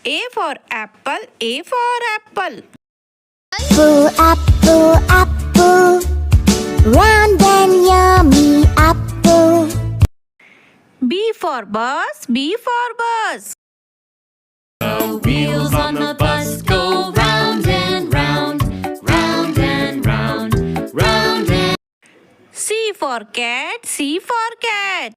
A for apple, A for apple. Apple, apple, round and yummy apple. B for bus, B for bus. The wheels on the bus go round and round, round and round, round and. C for cat, C for cat.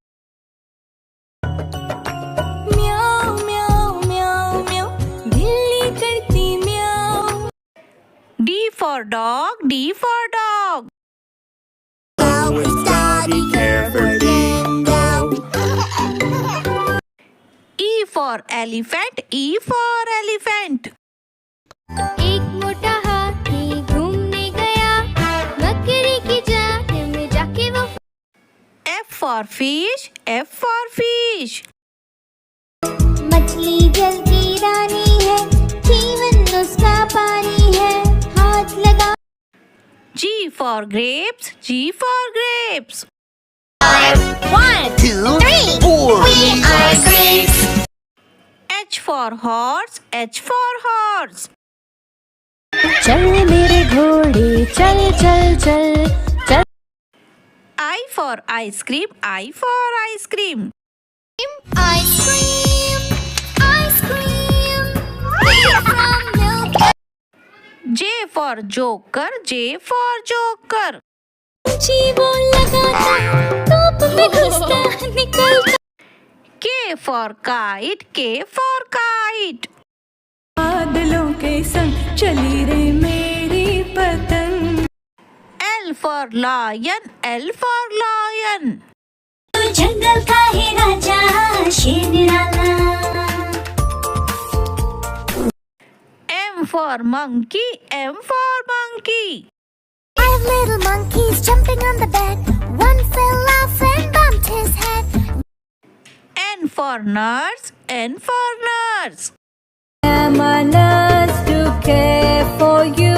Meow, meow, meow, meow, billi karti meow. D for dog, D for dog. Go with Daddy carefully, go. E for elephant, E for elephant. एक मोटा हाथी घूमने गया बकरी की जात में जाके वो F for fish, F for fish. मछली जल की रानी है जीवन उसका पानी है हाथ लगा G for grapes, G for grapes. 1, 2, 3, 4 We are grapes. H for horse, H for horse. चल मेरे घोड़े चल चल चल चल I for ice cream, I for ice cream. Ice cream, ice cream, made from milk. J for joker, J for joker. जी वो लगाता धूप में घुसता निकलता K for kite, K for kite. बादलों के संग चली रे मेरी पतंग. L for lion, L for lion. जंगल का है राजा शेर निराला M for monkey, M for monkey. 5 little monkeys jumping on the bed. One fell off and bumped his head. N for nurse, N for nurse. Am a nurse to care for you.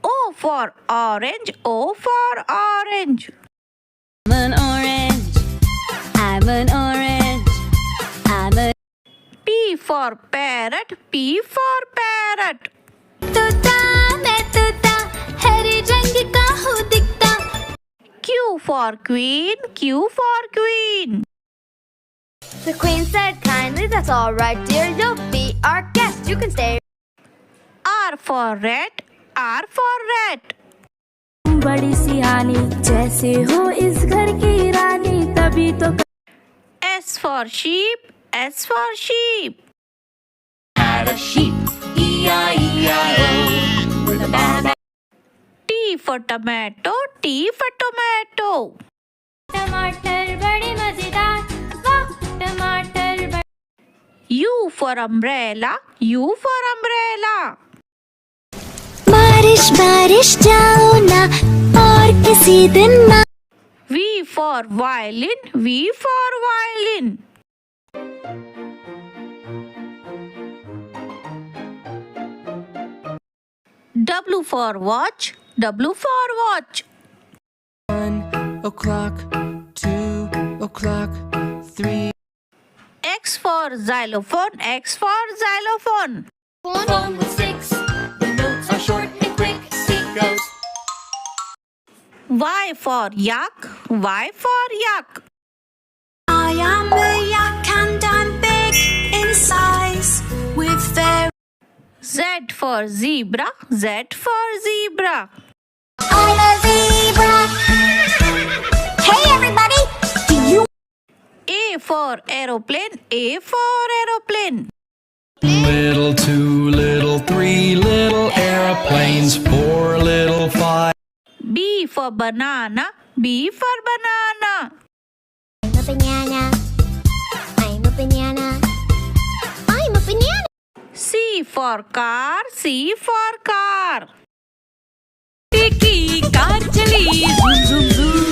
O for orange, O for orange. I'm an orange. I'm an orange. I'm a P for parrot, P for parrot. तोता मैं तोता हरे रंग का हूँ दिखता. Q for queen, Q for queen. The queen said kindly, that's all right, dear. You'll be our guest. You can stay. R for rat, R for rat. बड़ी सियानी जैसे हो इस घर की रानी तभी तो S for sheep, S for sheep. Had a sheep, E-I-E-I-O, with a ba-ba. T for tomato, T for tomato. टमाटर बड़े मजेदार वाह टमाटर बड़े U for umbrella, U for umbrella. बारिश बारिश जाओ ना और किसी दिन ना. V for violin, V for violin. W for watch, W for watch. 1 o'clock, 2 o'clock, 3. X for xylophone, X for xylophone. Phone with 6. The notes are short and quick. It goes. Y for yak, Y for yak. I am a yak and I'm big in size with very Z for zebra, Z for zebra. I'm a zebra. Hey everybody, do you A for aeroplane, A for aeroplane. Little 2, little 3, little airplanes, 4, little 5. B for banana, B for banana. I'm a banana. I'm a banana. I'm a banana. C for car, C for car. की car चली zoom zoom zoom.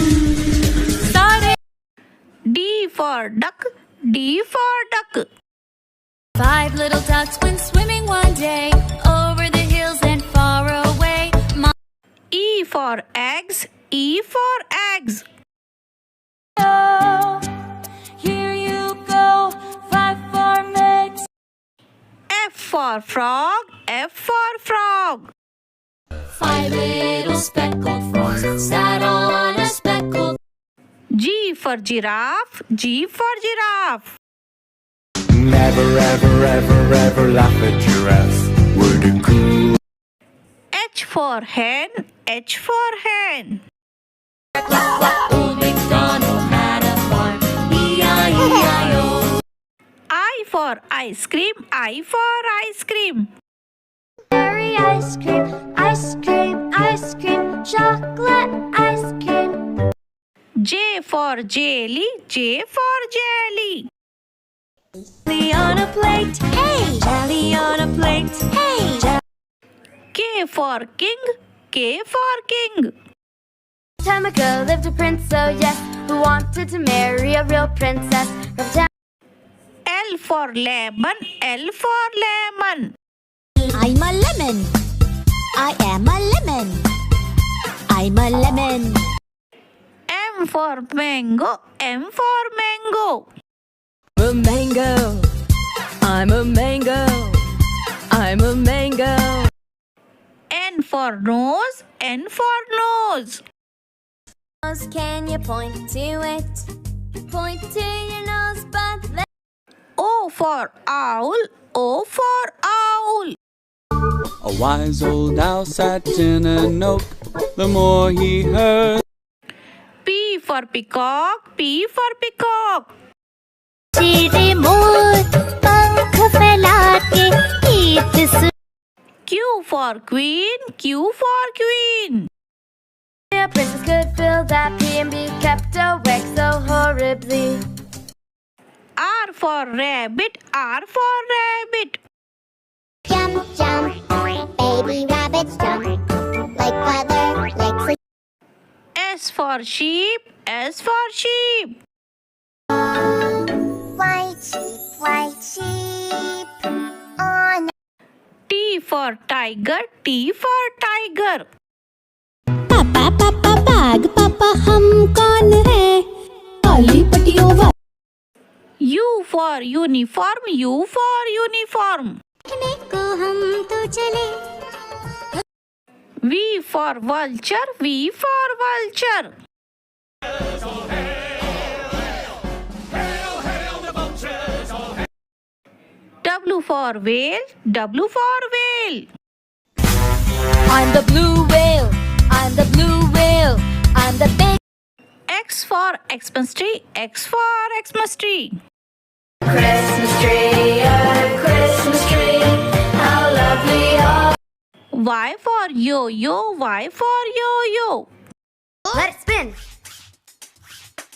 सारे D for duck, D for duck. 5 little ducks went swimming one day over the hills and far away. E for eggs, E for eggs. Oh, F for frog, F for frog. 5 little speckled frogs sat on a speckled. G for giraffe, G for giraffe. Never, ever, ever, ever laugh at giraffes. Wouldn't cool. H for hen, H for hen. Old MacDonald had a farm. E-I-E-I-O. I for ice cream, I for ice cream. Berry ice cream, ice cream, ice cream, chocolate ice cream. J for jelly, J for jelly. Jelly on a plate. Hey! Jelly on a plate. Hey! K for king, K for king. Time ago lived a prince, oh yes, who wanted to marry a real princess from town. L for lemon, L for lemon. I'm a lemon. I am a lemon. I'm a lemon. M for mango, M for mango. A mango. I'm a mango. I'm a mango. N for nose, N for nose. Nose, can you point to it? Point to your nose, but then O for owl, O for owl. A wise old owl sat in an oak. The more he heard, P for peacock, P for peacock. चिड़े मोर पंख फैला के गीत सुन Q for queen, Q for queen. a princess could feel that P and be kept awake so horribly. R for rabbit, R for rabbit. jump jump baby rabbits jump like mother like S for sheep, S for sheep. white sheep on T for tiger, T for tiger. पापा पापा बाग पापा हम कौन है काली पट्टियों वाले U for uniform, U for uniform. को हम तो चले V for vulture, V for vulture. W for whale, W for whale. I'm the blue whale. I'm the blue whale. I'm the big. X for Xmas tree, X for Xmas tree. Christmas tree, a Christmas tree, how lovely are. Y for yo-yo, Y for yo-yo. Let it spin.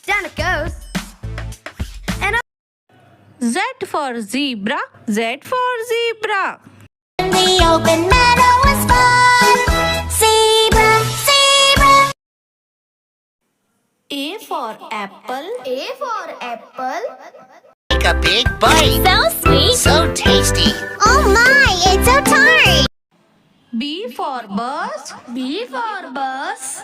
Down it goes. And up. Z for zebra, Z for zebra. the open meadow was fun zebra zebra A for apple, A for apple. Take a big bite. so sweet So tasty. oh my it's so tart B for bus, B for bus.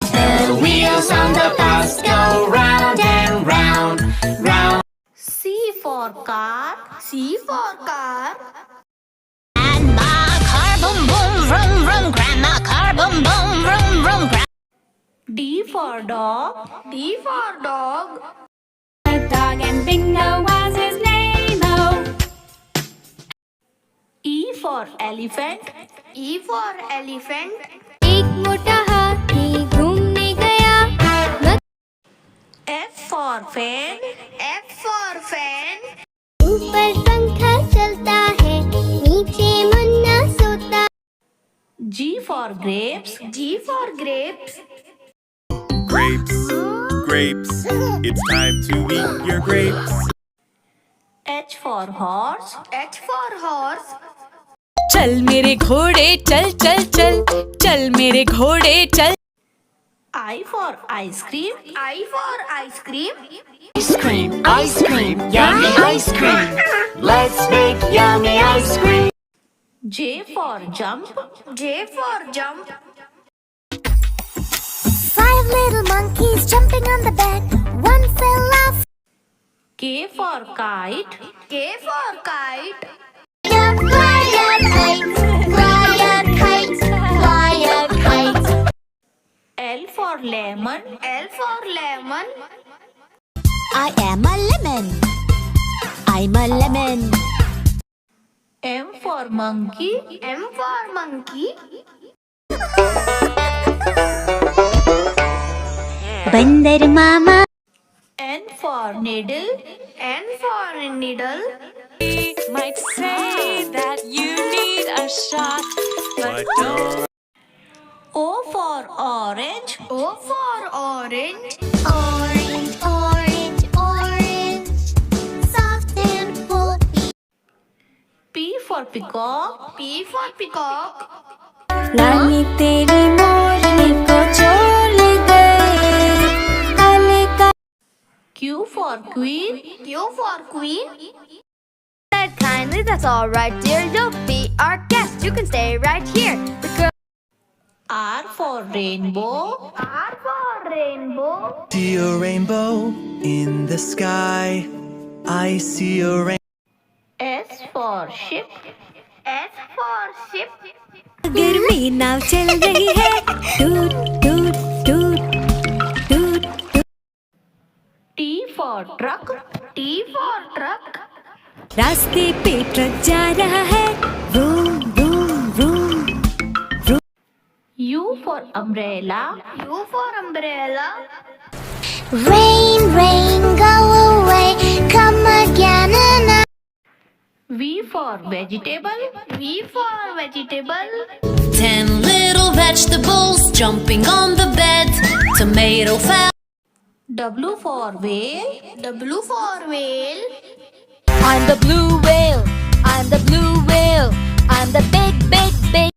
The wheels on the bus go round and round, round. C for car, C for car. grandma car boom boom vroom vroom grandma car boom boom vroom vroom D for dog, D for dog. A dog and Bingo was his name. Oh, E for elephant, E for elephant. एक मोटा हाथी घूमने गया F for fan, F for fan. ऊपर पंखा चलता है नीचे मुन्ना सोता G for grapes, G for grapes. Grapes, grapes, it's time to eat your grapes. H for horse, H for horse. चल मेरे घोड़े चल चल चल चल मेरे घोड़े चल I for ice cream, I for ice cream. Ice cream, yummy ice cream. Let's make yummy ice cream. J for jump, J for jump. 5 little monkeys jumping on the bed one fell off K for kite, K for kite. jump for lemon. L for lemon. I am a lemon. I'm a lemon. M for monkey. M for monkey. बंदर मामा. N for needle. N for needle. Might say that you need a shot, but don't. O for orange. O for orange. Orange, orange, orange. Soft and pulpy. P for peacock. P for peacock. रानी तेरी मोरनी को छोड़ गए. काले का. Q for queen. Q for queen. Said kindly, that's all right, dear. Don't be our guest. You can stay right here. The girl. R for rainbow. R for rainbow. See a rainbow in the sky. I see a rainbow. S for ship. S for ship. गर्मी नाव चल रही है. टूट टूट टूट टूट. T for truck. T for truck. रास्ते पे ट्रक जा रहा है. Room room room. U for umbrella. U for umbrella. Rain, rain, go away. Come again and again. V for vegetable. V for vegetable. 10 little vegetables jumping on the bed. Tomato fell. W for whale. W for whale. I'm the blue whale. I'm the blue whale. I'm the big, big, big.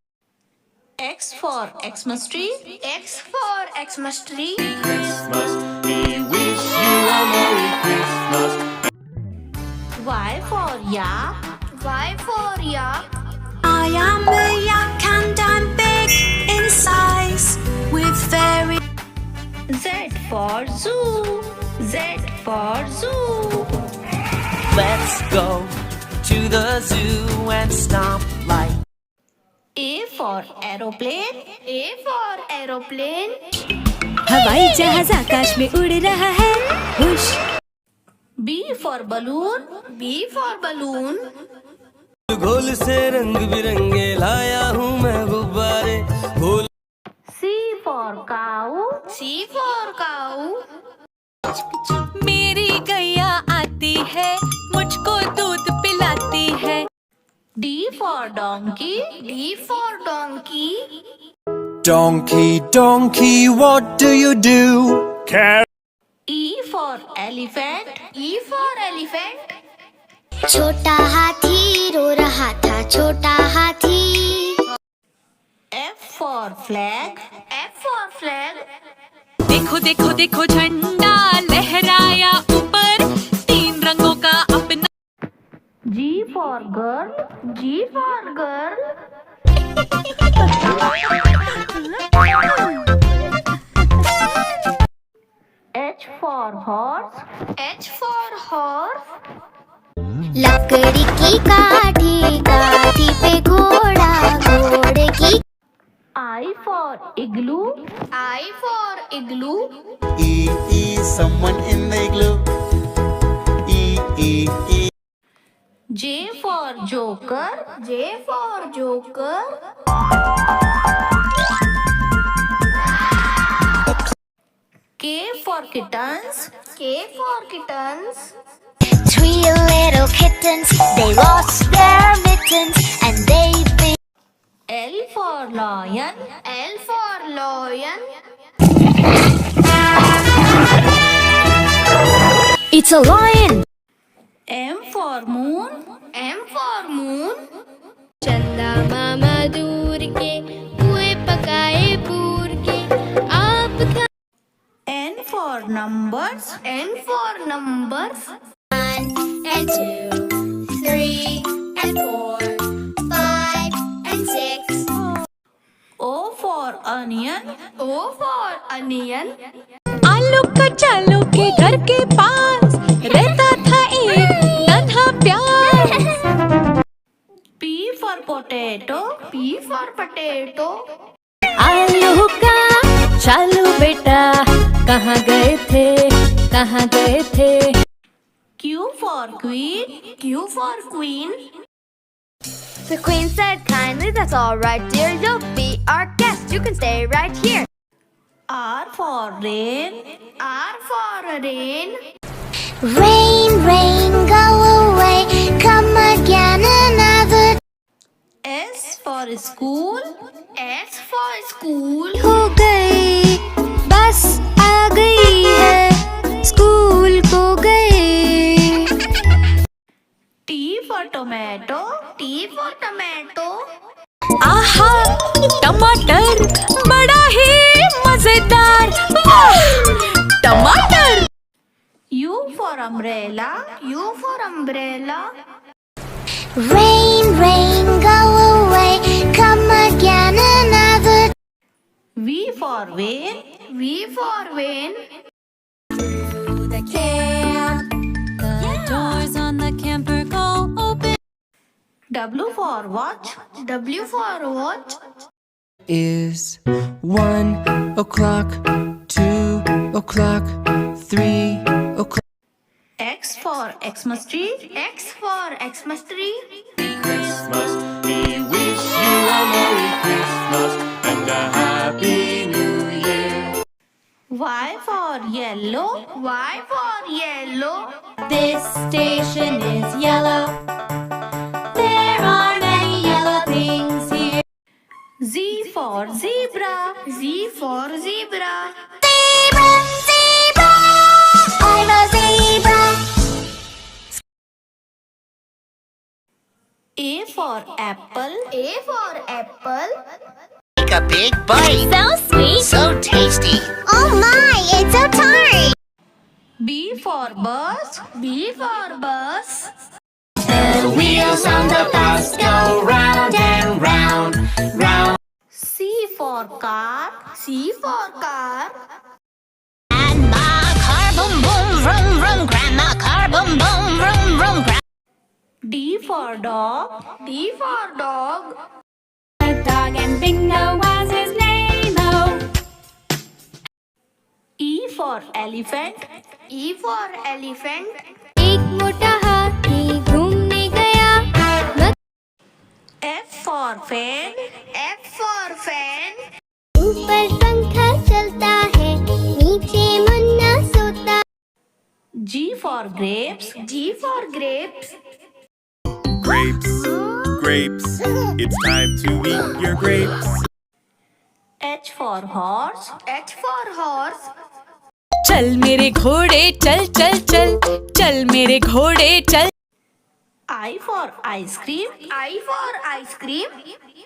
X for Xmas tree. X for Xmas tree. Christmas, we wish you a Merry Christmas. Y for yak. Y for yak. I am a yak and I'm big in size with very. Z for zoo. Z for zoo. Let's go to the zoo and stomp like. A for aeroplane. A for aeroplane. हवाई जहाज आकाश में उड़ रहा है. हुश. B for balloon. B for balloon. घोल से रंग बिरंगे लाया हूँ मैं गुब्बारे. घोल. C for cow. C for cow. मेरी गैया आती है, मुझको दूध पिलाती है. D for donkey. D for donkey. Donkey, donkey, what do you do? E for elephant. E for elephant. छोटा हाथी रो रहा था, छोटा हाथी. F for flag. F for flag. देखो देखो देखो झंडा लहराया ऊपर, 3 रंगों का अपना. G for girl. G for girl. H for horse. H for horse. लकड़ी की काठी, काठी पे घोड़ा, घोड़े की. I for igloo. I for igloo. Someone in the igloo. J for joker. J for joker. K for kittens. K for kittens. 3 little kittens, they lost their mittens, and they be. L for lion. L for lion. It's a lion. M for moon. M for moon. चंदा मामा दूर के कुएं पकाए पूर के आप खा. N for numbers. N for numbers. 1 and 2, 3 and 4, 5 and 6. O for onion. O for onion. आलू कचालू के घर के पास रहता था एक नन्हा प्यार. P for potato. P for potato. आलू का चालू बेटा, कहाँ गए थे, कहाँ गए थे? Q for queen. Q for queen. The queen said kindly, that's all right, dear. You'll be our guest. You can stay right here. R for rain. R for rain. Rain, rain, go away, come again another. S for school. S for school. हो गई, बस आ गई है, school को गए. T for tomato. T for tomato. आहा, टमाटर बड़ा ही मजेदार. वाह, टमाटर. U for umbrella. U for umbrella. Rain, rain, go away, come again another. V for van. V for van. The camp, the doors on the camper go open. W for watch. W for watch. Is 1 o'clock, 2 o'clock, 3 o'clock. X for Xmas tree. X for Xmas tree. Christmas. We wish you a Merry Christmas and a Happy New Year. Y for yellow. Y for yellow. This station is yellow. There are many yellow things here. Z for zebra. Z for zebra. Zebra, zebra, I'm a zebra. A for apple. A for apple. Take a big bite. So sweet. So tasty. Oh my, it's so tart. B for bus. B for bus. The wheels on the bus go round and round, round. C for car. C for car. Grandma car boom boom vroom vroom. Grandma car boom boom vroom vroom. D for dog. D for dog. A dog and Bingo was his name-o. E for elephant. E for elephant. एक मोटा हाथी घूमने गया. F for fan. F for fan. ऊपर पंखा चलता है, नीचे मुन्ना सोता. G for grapes. G for grapes. Grapes, grapes, it's time to eat your grapes. H for horse. H for horse. चल मेरे घोड़े चल चल चल, चल मेरे घोड़े चल. I for ice cream. I for ice cream.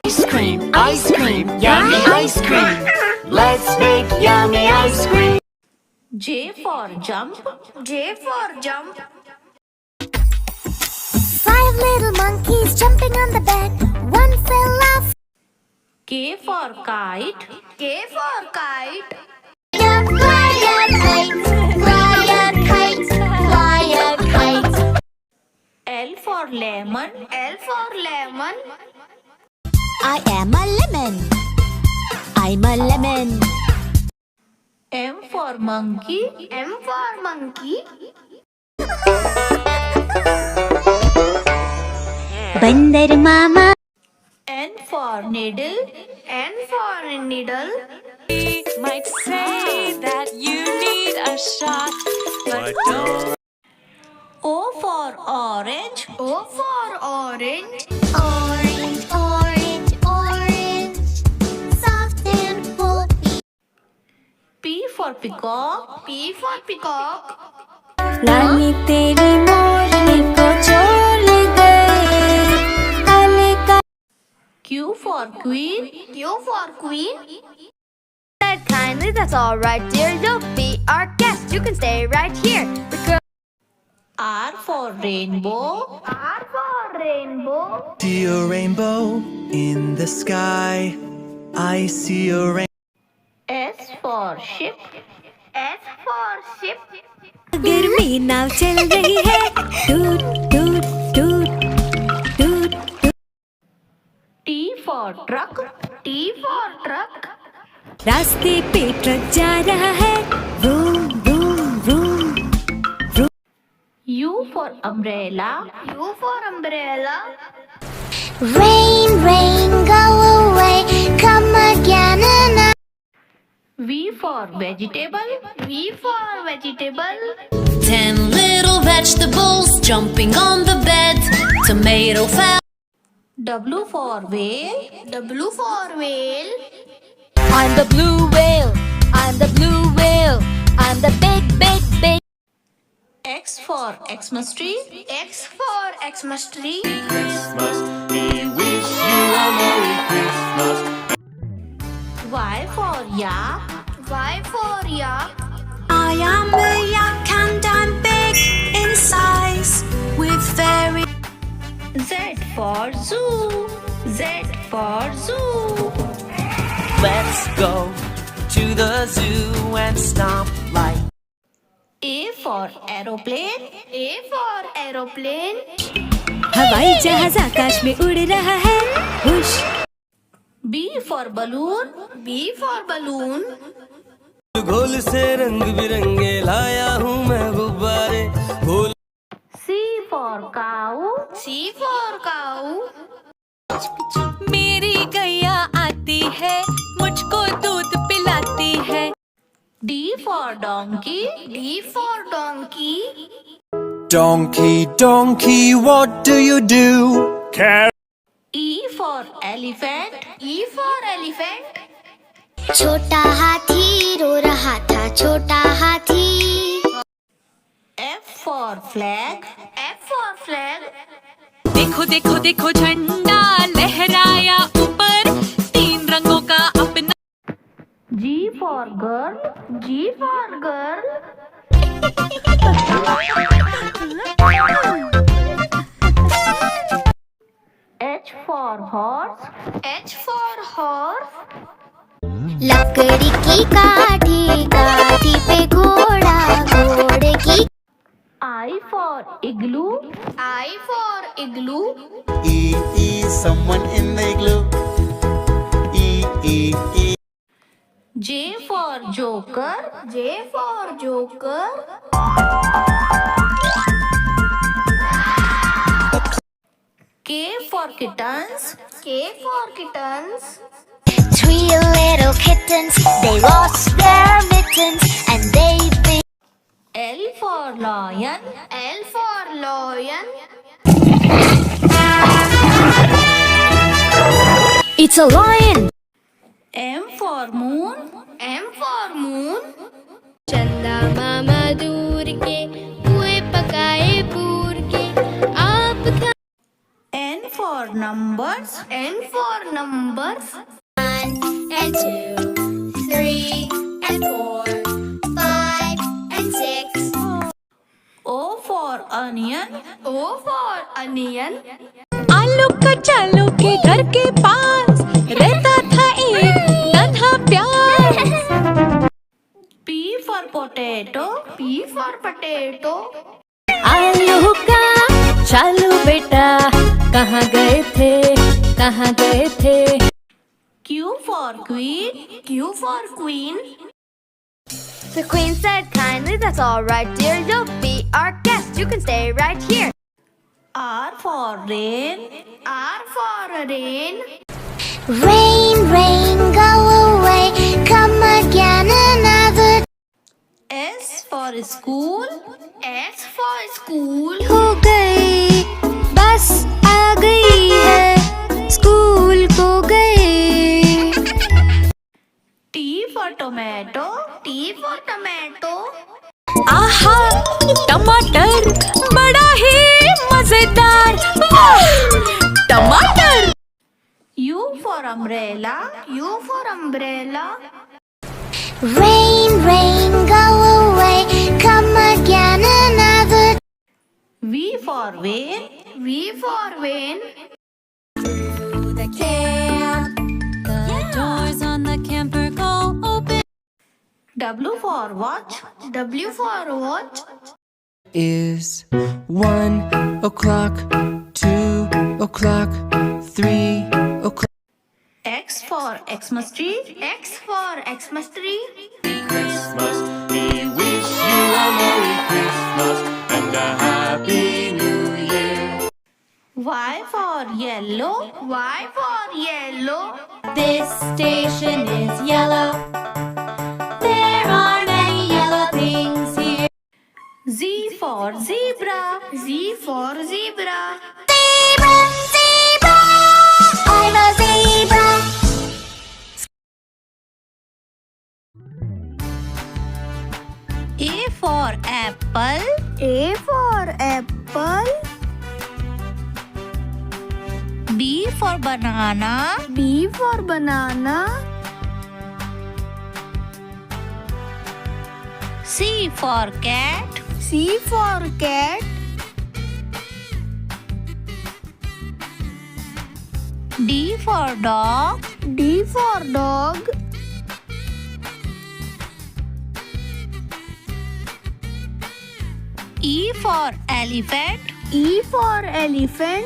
Ice cream, ice cream, yummy ice cream. Let's make yummy ice cream. J for jump. J for jump. 5 little monkeys jumping on the bed, one fell off. K for kite. K for kite. Fly a kite, fly a kite, fly a kite. L for lemon. L for lemon. I am a lemon. I'm a lemon. M for monkey. M for monkey. बंदर मामा. N for needle. N for needle. Might say that you need a shot, but don't. O for orange. O for orange. Orange, orange, orange, soft and full. P for peacock. P for peacock. लाली तेरी मोरनी को छोड़ गए. काले का Q for queen. Q for queen. Said kindly, that's all right, dear. You'll be our guest. You can stay right here. The girl. R for rainbow. R for rainbow. See a rainbow in the sky. I see a rainbow. S for ship. S for ship. गर्मी नाव चल रही है. टूट टूट टूट टूट टूट. T for truck. T for truck. रास्ते पे ट्रक जा रहा है, room room room. U for umbrella. U for umbrella. Rain, rain, go away, come again and V for vegetable. V for vegetable. 10 little vegetables jumping on the bed. Tomato fell. W for whale. W for whale. I'm the blue whale. I'm the blue whale. I'm the big, big, big. X for Xmas tree. X for Xmas tree. Christmas, we wish you a Merry Christmas. Y for yak. Y for yak. I am a yak and I'm big in size with very. Z for zoo. Z for zoo. Let's go to the zoo and stomp like. A for aeroplane. A for aeroplane. हवाई जहाज आकाश में उड़ रहा है, हुश। B for balloon. B for balloon. घोल से रंग बिरंगे लाया हूँ मैं गुब्बारे, घोल। C for cow. C for cow. मेरी गैया आती है, मुझको दूध पिलाती है। D for donkey. D for donkey. Donkey, donkey, what do you do? E for elephant. E for elephant. छोटा हाथी रो रहा था, छोटा हाथी। F for flag. F for flag. देखो देखो देखो झंडा लहराया ऊपर, 3 रंगों का अपना। G for girl. G for girl. H for horse. H for horse. लकड़ी की काठी, काठी पे घोड़ा, घोड़े की। I for igloo. I for igloo. E, someone in the igloo. E. J for joker. J for joker. K for kittens. K for kittens. 3 little kittens, they lost their mittens and they bit. L for lion. L for lion. It's a lion. M for moon. M for moon. चंदा मामा दूर के कुएं पकाए पूर के, आप खा। N for numbers. N for numbers. 1 and 2, 3 and 4, 5 and 6. O for onion. O for onion. आलू कचालू के घर के पास रहता था एक नन्हा प्यार। P for potato. P for potato. आलू का चालू बेटा, कहाँ गए थे, कहाँ गए थे। Q for queen. Q for queen. The queen said kindly, that's all right, dear. You'll be our guest. You can stay right here. R for rain. R for rain. Rain, rain, go away, come again another. S for school. S for school. हो गई, बस आ गई है, school को गए। T for tomato. T for tomato. आहा टमाटर बड़ा ही मजेदार, वाह टमाटर। U for umbrella. U for umbrella. Rain, rain, go away, come again another. V for vane. V for vane. The camp, the doors on the camper go open. W for watch. W for watch. Is 1 o'clock, 2 o'clock, 3 o'clock. X for Xmas tree. X for Xmas tree. Christmas. We wish you a Merry Christmas and a Happy New Year. Y for yellow. Y for yellow. This station is yellow. There are many yellow things here. Z for zebra. Z for zebra. Zebra, zebra, I'm a zebra. A for apple. A for apple. B for banana. B for banana. C for cat. C for cat. D for dog. D for dog. E for elephant. E for elephant.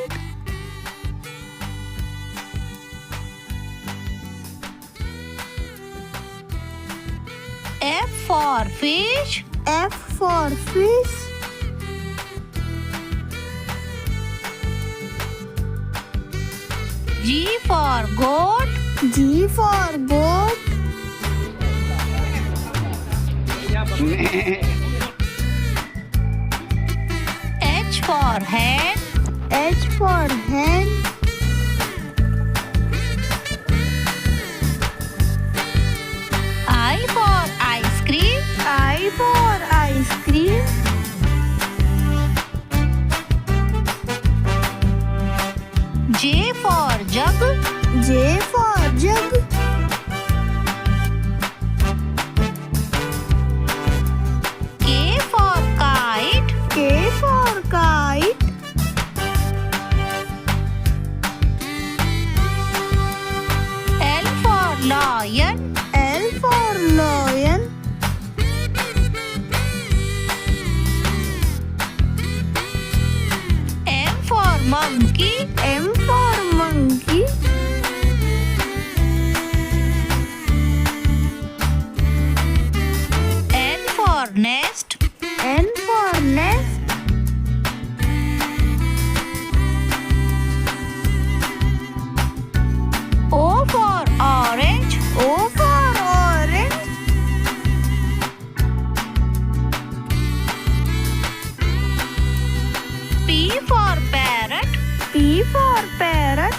F for fish. F for fish. G for goat. G for goat. H for hen. H for hen. I for ice cream. I for ice cream. J for jug. J for jug. K for kite. K for kite. L for lion. L for lion. M for monkey. M for monkey. N for nest. N for nest. O for orange. O for orange. P for parrot. P for parrot.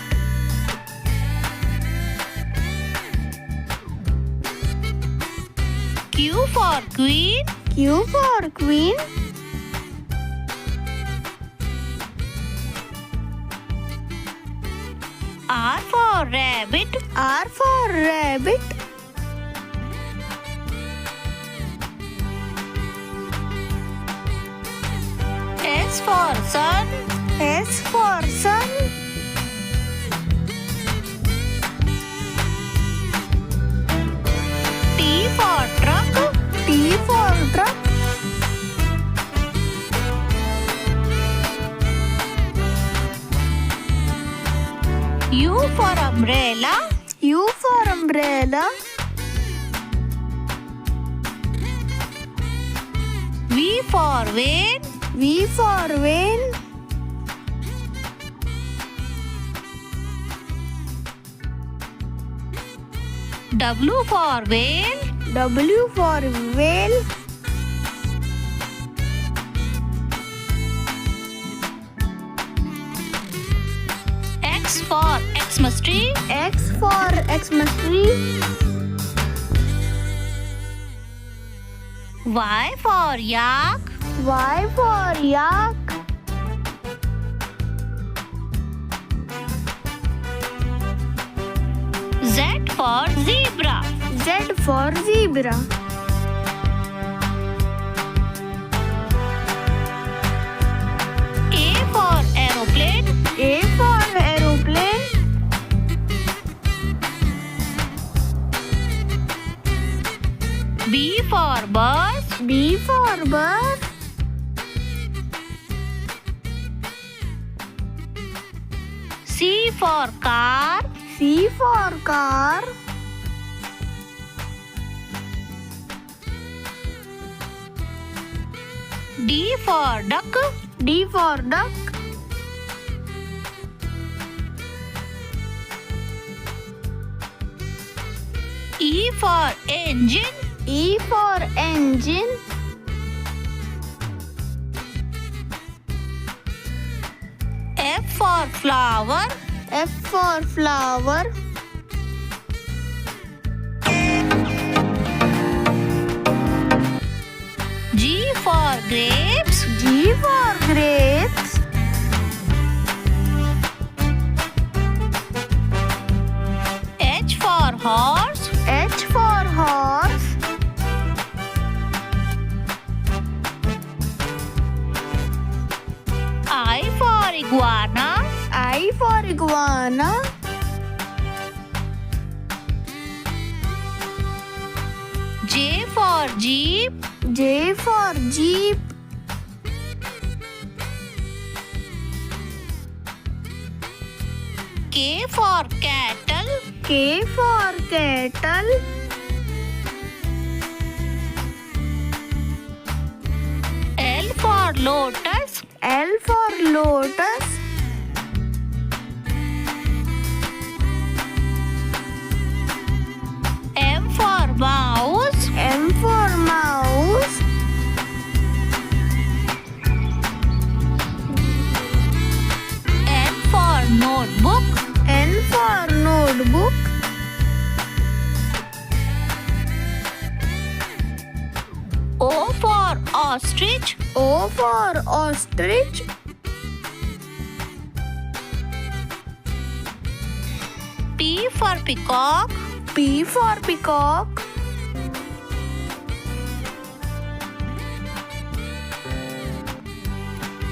Q for queen. Q for queen. R for rabbit. R for rabbit. S for sun. S for sun. T for truck. T for truck. U for umbrella. U for umbrella. V for vane. V for vane. W for whale. W for whale. X for Xmas tree. X for Xmas tree. Y for yak. Y for yak. Z for zebra. Z for zebra. A for aeroplane. A for aeroplane. B for bus. B for bus. C for car. C for car. D for duck. D for duck. E for engine. E for engine. F for flower. F for flower. G for grapes. G for grapes. H for horse. H for horse. I for iguana. I for iguana. J for jeep. J for jeep. K for cattle. K for kettle. L for lotus. L for lotus. M for mouse. M for mouse. N for notebook. N for notebook. O for ostrich. O for ostrich. P for peacock. P for peacock.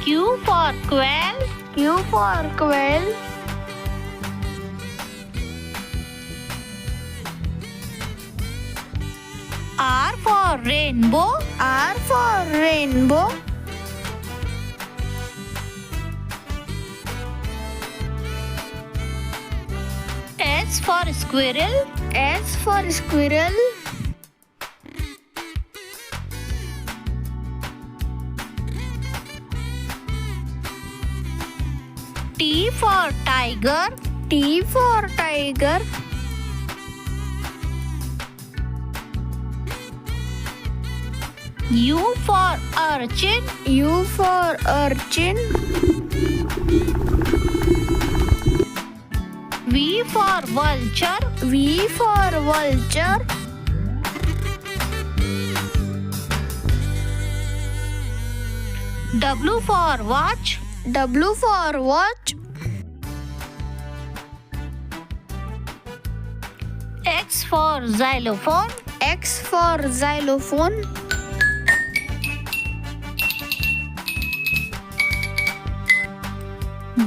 Q for quail. Q for quail. R for rainbow. R for rainbow. S for squirrel. S for squirrel. T for tiger. T for tiger. U for urchin. U for urchin. V for vulture. V for vulture. W for watch. W for watch. X for xylophone. X for xylophone.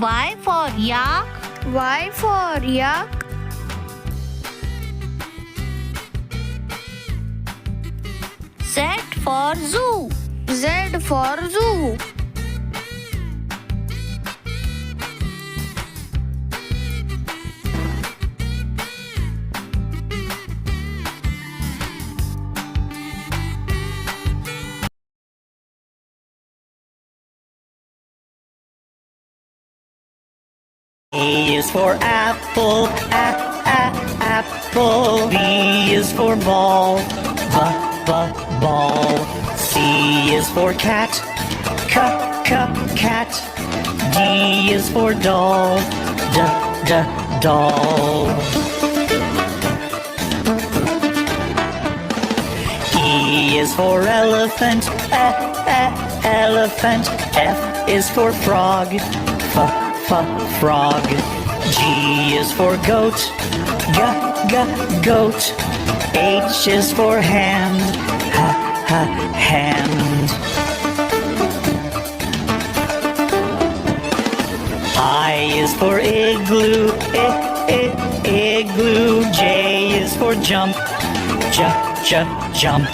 Y for yak. Y for yak. Z for zoo. Z for zoo. A is for apple, apple. B is for ball, ball. C is for cat, cat. D is for doll, doll. E is for elephant, elephant. F is for frog, frog. G is for goat, goat. H is for hand, hand. I is for igloo, igloo. J is for jump, jump.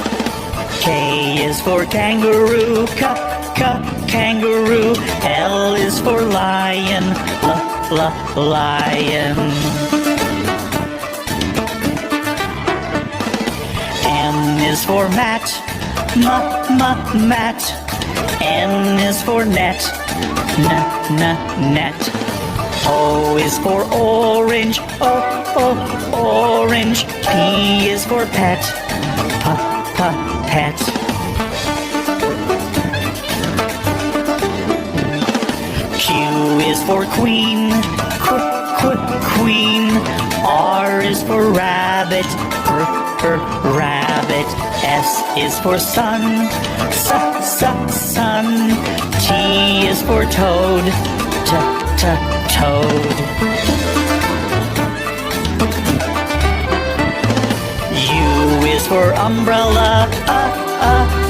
K is for kangaroo, kangaroo. L is for lion, lion. M is for mat, mat. N is for net, net. O is for orange, orange. P is for pet, pet. Q is for queen, queen. R is for rabbit, rabbit. S is for sun, sun. T is for toad, toad. U is for umbrella,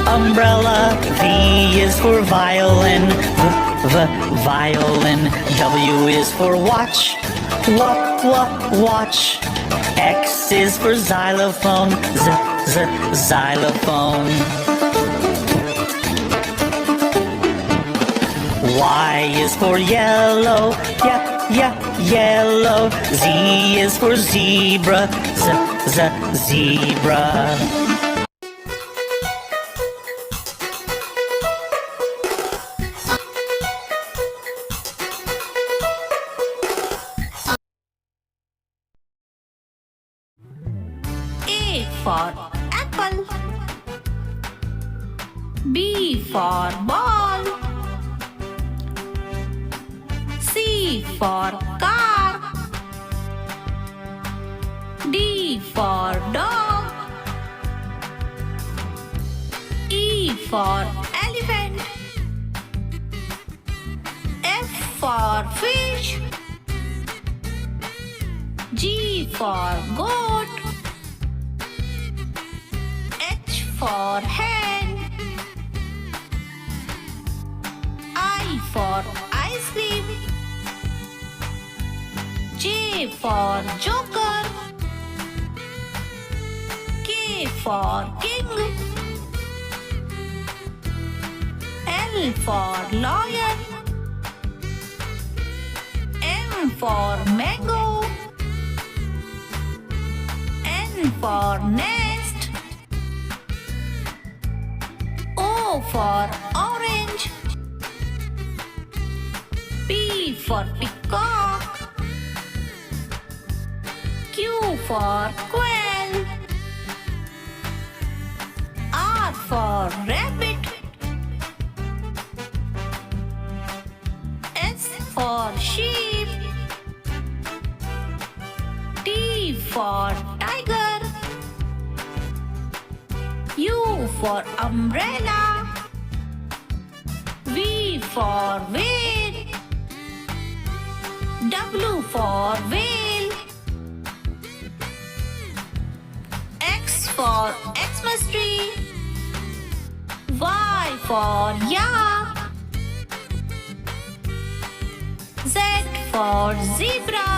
umbrella. V is for violin, violin. W is for watch, watch. X is for xylophone, xylophone. Y is for yellow, yellow. Z is for zebra, zebra. A for apple. B for ball. C for car. D for dog. E for elephant. F for fish. G for goat. H for hen. I for ice cream. J for joker. K for king. L for lion. M for mango. N for nest. O for orange. P for peacock. Q for quail. R for rabbit. S for sheep. T for tiger. U for umbrella. V for whale. W for whale. X for Xmas tree. Y for yak. Z for zebra.